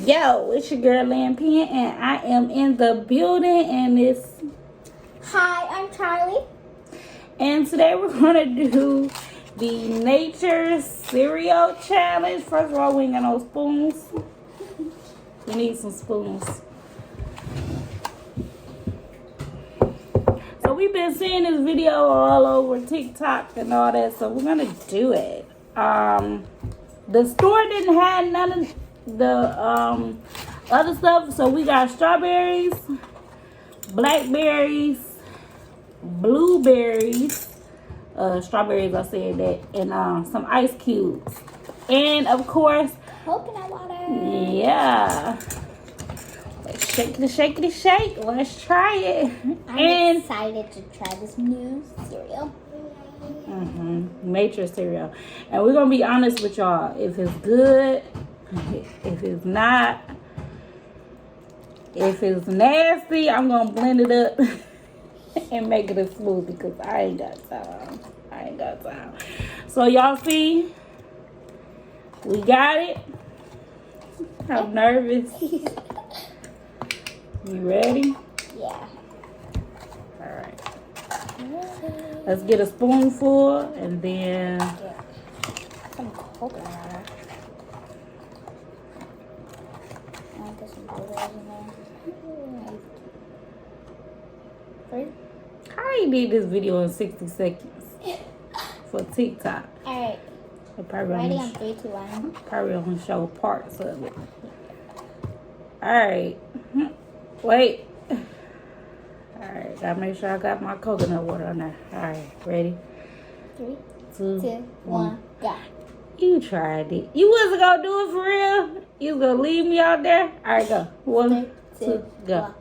Yo, it's your girl Lampion, and I am in the building, and it's... Hi, I'm Charlie. And today we're going to do the Nature Cereal Challenge. First of all, we ain't got no spoons. We need some spoons. So we've been seeing this video all over TikTok and all that, so we're going to do it. The store didn't have none of the other stuff, so we got strawberries, blackberries, blueberries, strawberries, I said that, and some ice cubes, and of course Coconut water. Yeah, let's shake. Let's try it. I'm excited to try this new cereal. Nature cereal, and we're gonna be honest with y'all. If it's good, if it's not, if it's nasty, I'm gonna blend it up and make it a smoothie because I ain't got time. So y'all see, we got it. I'm nervous. You ready? Yeah. All right. Let's get a spoonful and then Some coconut water. I'll put some blueberries in there. Three. I did this video in 60 seconds for TikTok. Alright. It probably Ready only, on 3, 2, 1. probably only show parts of it. Alright. Wait. Alright, gotta make sure I got my coconut water on there. Alright, ready? 3, 2, 1, go. You tried it. You wasn't gonna do it for real? You was gonna leave me out there? Alright, go. 1, 2, go.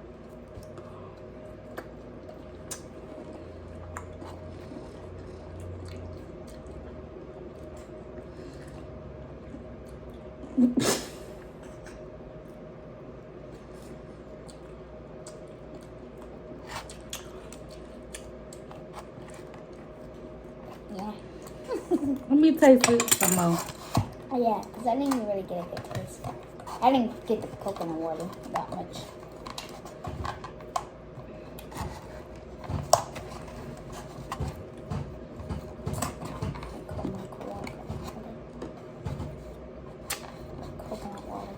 Yeah. Let me taste it some more. Oh yeah, because I didn't really get a good taste. I didn't get the coconut water that much. Coconut water.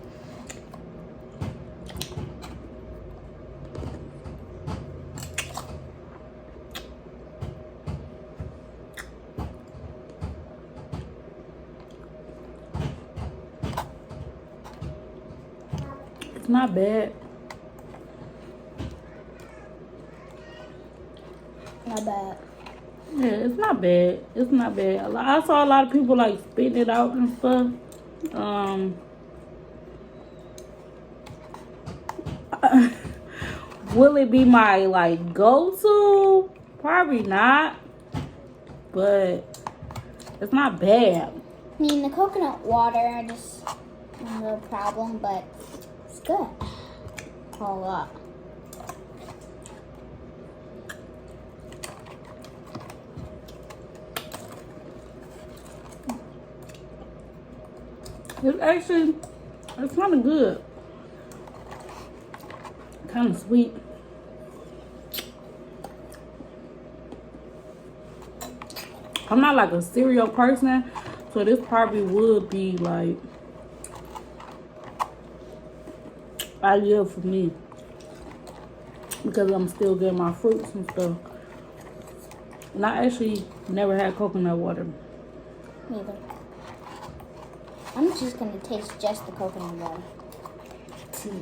It's not bad. Not bad. Yeah, it's not bad. It's not bad. I saw a lot of people like spitting it out and stuff. Will it be my like go-to? Probably not. But it's not bad. I mean, the coconut water just a little problem, but it's good. All up. It's kind of good. Kind of sweet. I'm not like a cereal person, so this probably would be like ideal for me because I'm still getting my fruits and stuff. And I actually never had coconut water. Neither. I'm just gonna taste just the coconut water. I'm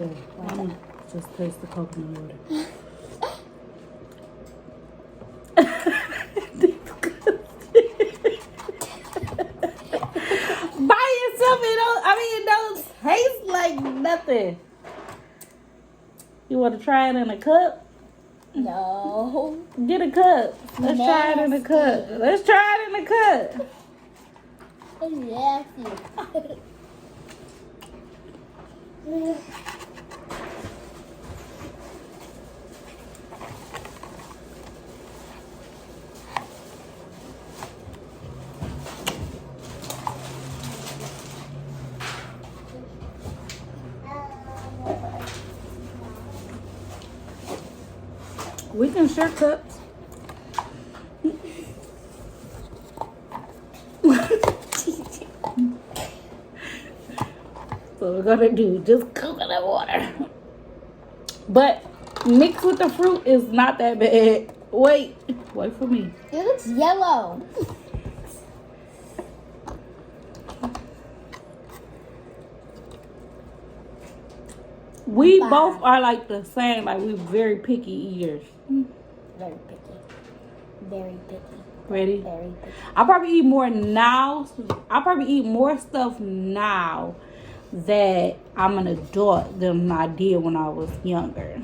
gonna just taste the coconut water. By yourself, it don't taste like nothing. You want to try it in a cup? No. Get a cup. Let's try it in a cup. Let's try it in a cup. Nasty. We can share cups. So we're gonna do just coconut water. But mixed with the fruit is not that bad. Wait for me. It looks yellow. We Bye. both are like the same. Like we're very picky eaters. Very picky. Very picky. Ready? Very picky. I'll probably eat more now. I'll probably eat more stuff now that I'm an adult than I did when I was younger.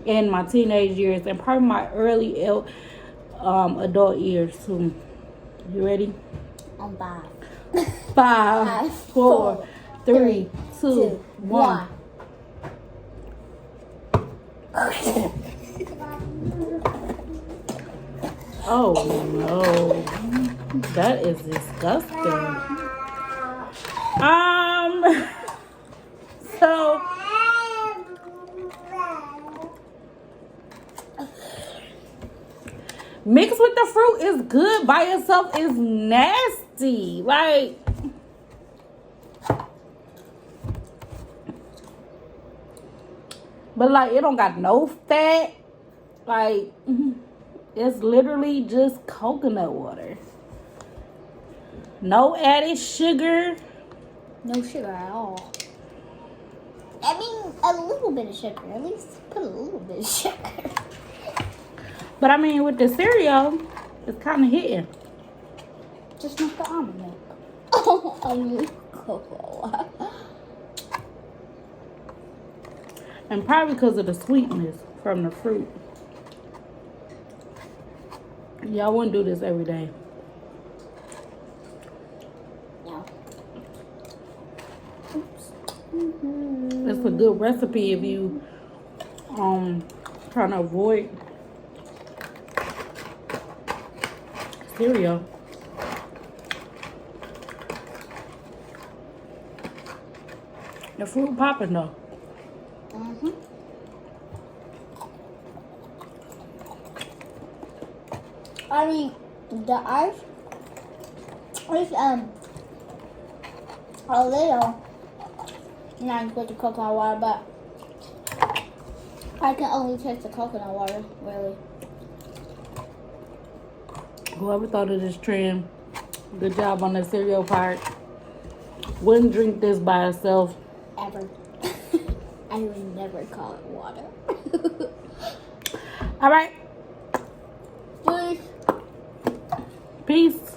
In my teenage years and probably my early adult years too. You ready? On 5. 5, 4, 3, 2, 1. Oh no, that is disgusting. So mixed with the fruit is good. By itself is nasty. Like, but like it don't got no fat. Like, it's literally just coconut water. No added sugar. No sugar at all. I mean, a little bit of sugar. At least put a little bit of sugar. But I mean, with the cereal, it's kind of hitting. Just not the almond milk. Oh, I mean, cocoa. And probably because of the sweetness from the fruit. Yeah, I wouldn't do this every day. No. It's a good recipe if you trying to avoid cereal. The fruit popping though. I mean, the ice is a little nice with the coconut water, but I can only taste the coconut water, really. Whoever thought of this trend, good job on the cereal part. Wouldn't drink this by itself. Ever. I would never call it water. All right. Please. Peace.